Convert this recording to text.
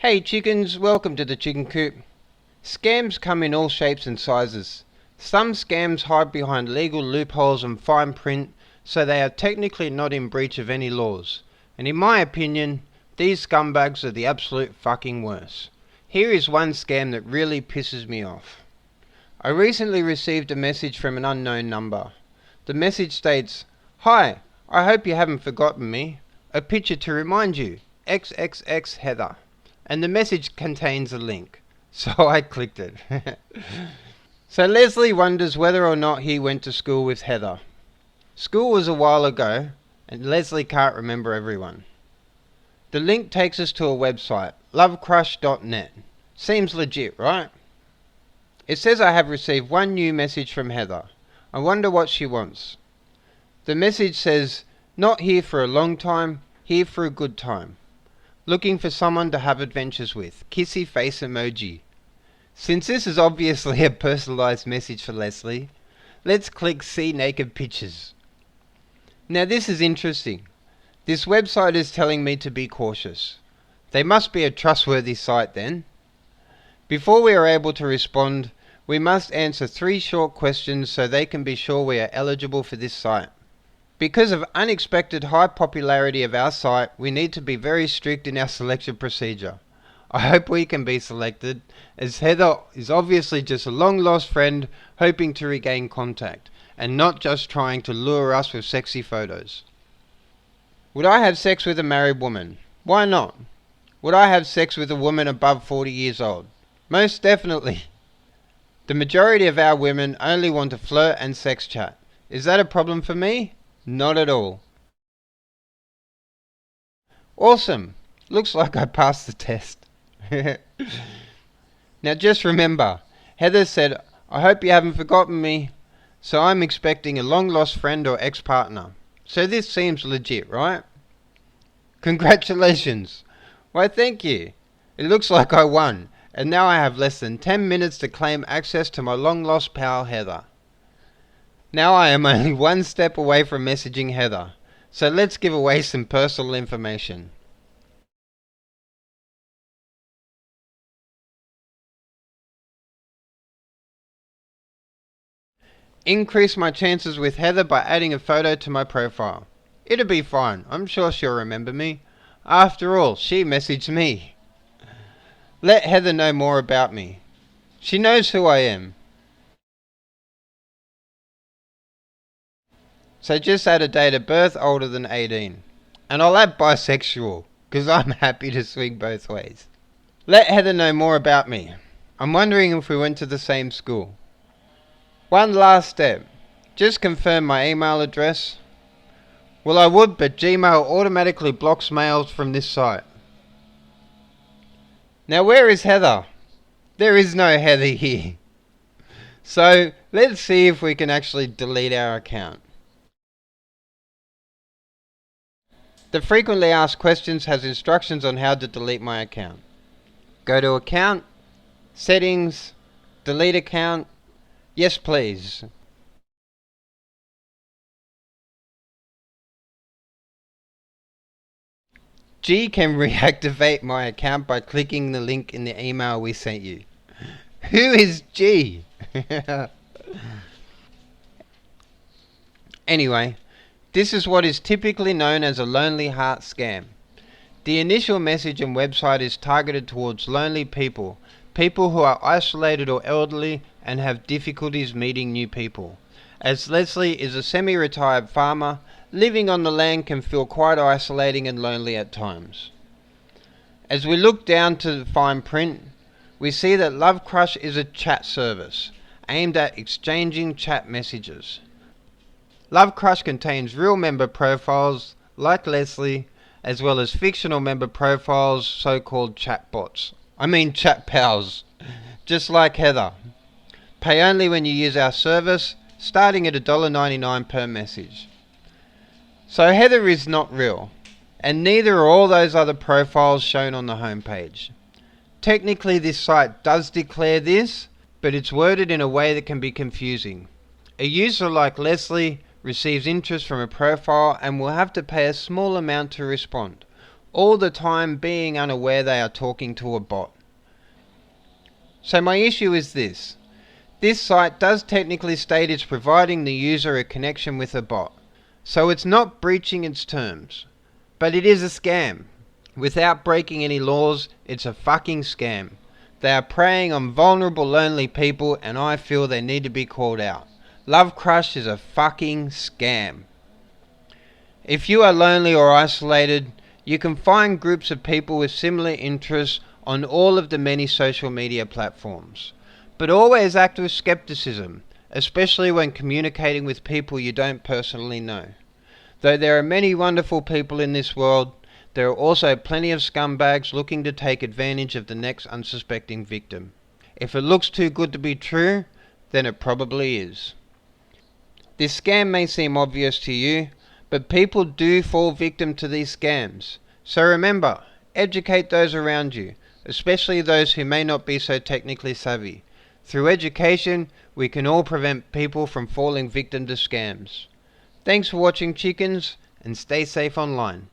Hey chickens, welcome to the chicken coop. Scams come in all shapes and sizes. Some scams hide behind legal loopholes and fine print, so they are technically not in breach of any laws. And in my opinion, these scumbags are the absolute fucking worst. Here is one scam that really pisses me off. I recently received a message from an unknown number. The message states, "Hi, I hope you haven't forgotten me. A picture to remind you, XXX Heather." And the message contains a link. So I clicked it. So Leslie wonders whether or not he went to school with Heather. School was a while ago, and Leslie can't remember everyone. The link takes us to a website, LoveCrush.net. Seems legit, right? It says I have received one new message from Heather. I wonder what she wants. The message says, "Not here for a long time, here for a good time. Looking for someone to have adventures with. Kissy face emoji." Since this is obviously a personalized message for Leslie, let's click see naked pictures. Now this is interesting. This website is telling me to be cautious. They must be a trustworthy site then. Before we are able to respond, we must answer 3 short questions so they can be sure we are eligible for this site. Because of unexpected high popularity of our site, we need to be very strict in our selection procedure. I hope we can be selected, as Heather is obviously just a long lost friend hoping to regain contact, and not just trying to lure us with sexy photos. Would I have sex with a married woman? Why not? Would I have sex with a woman above 40 years old? Most definitely. The majority of our women only want to flirt and sex chat. Is that a problem for me? Not at all. Awesome. Looks like I passed the test. Now just remember, Heather said, "I hope you haven't forgotten me." So I'm expecting a long lost friend or ex-partner. So this seems legit, right? Congratulations. Why thank you. It looks like I won. And now I have less than 10 minutes to claim access to my long lost pal Heather. Now I am only one step away from messaging Heather, so let's give away some personal information. Increase my chances with Heather by adding a photo to my profile. It'll be fine, I'm sure she'll remember me. After all, she messaged me. Let Heather know more about me. She knows who I am. So just add a date of birth older than 18. And I'll add bisexual, because I'm happy to swing both ways. Let Heather know more about me. I'm wondering if we went to the same school. One last step. Just confirm my email address. Well, I would, but Gmail automatically blocks mails from this site. Now where is Heather? There is no Heather here. So let's see if we can actually delete our account. The frequently asked questions has instructions on how to delete my account. Go to account, settings, delete account, yes please. G can reactivate my account by clicking the link in the email we sent you. Who is G? Anyway, this is what is typically known as a lonely heart scam. The initial message and website is targeted towards lonely people, people who are isolated or elderly and have difficulties meeting new people. As Leslie is a semi-retired farmer, living on the land can feel quite isolating and lonely at times. As we look down to the fine print, we see that LoveCrush is a chat service aimed at exchanging chat messages. LoveCrush contains real member profiles like Leslie, as well as fictional member profiles, so-called chatbots. I mean chat pals, just like Heather. Pay only when you use our service, starting at $1.99 per message. So Heather is not real, and neither are all those other profiles shown on the homepage. Technically this site does declare this, but it's worded in a way that can be confusing. A user like Leslie receives interest from a profile and will have to pay a small amount to respond, all the time being unaware they are talking to a bot. So my issue is this. This site does technically state it's providing the user a connection with a bot, so it's not breaching its terms. But it is a scam. Without breaking any laws, it's a fucking scam. They are preying on vulnerable, lonely people, and I feel they need to be called out. LoveCrush is a fucking scam. If you are lonely or isolated, you can find groups of people with similar interests on all of the many social media platforms. But always act with skepticism, especially when communicating with people you don't personally know. Though there are many wonderful people in this world, there are also plenty of scumbags looking to take advantage of the next unsuspecting victim. If it looks too good to be true, then it probably is. This scam may seem obvious to you, but people do fall victim to these scams. So remember, educate those around you, especially those who may not be so technically savvy. Through education, we can all prevent people from falling victim to scams. Thanks for watching, chickens, and stay safe online.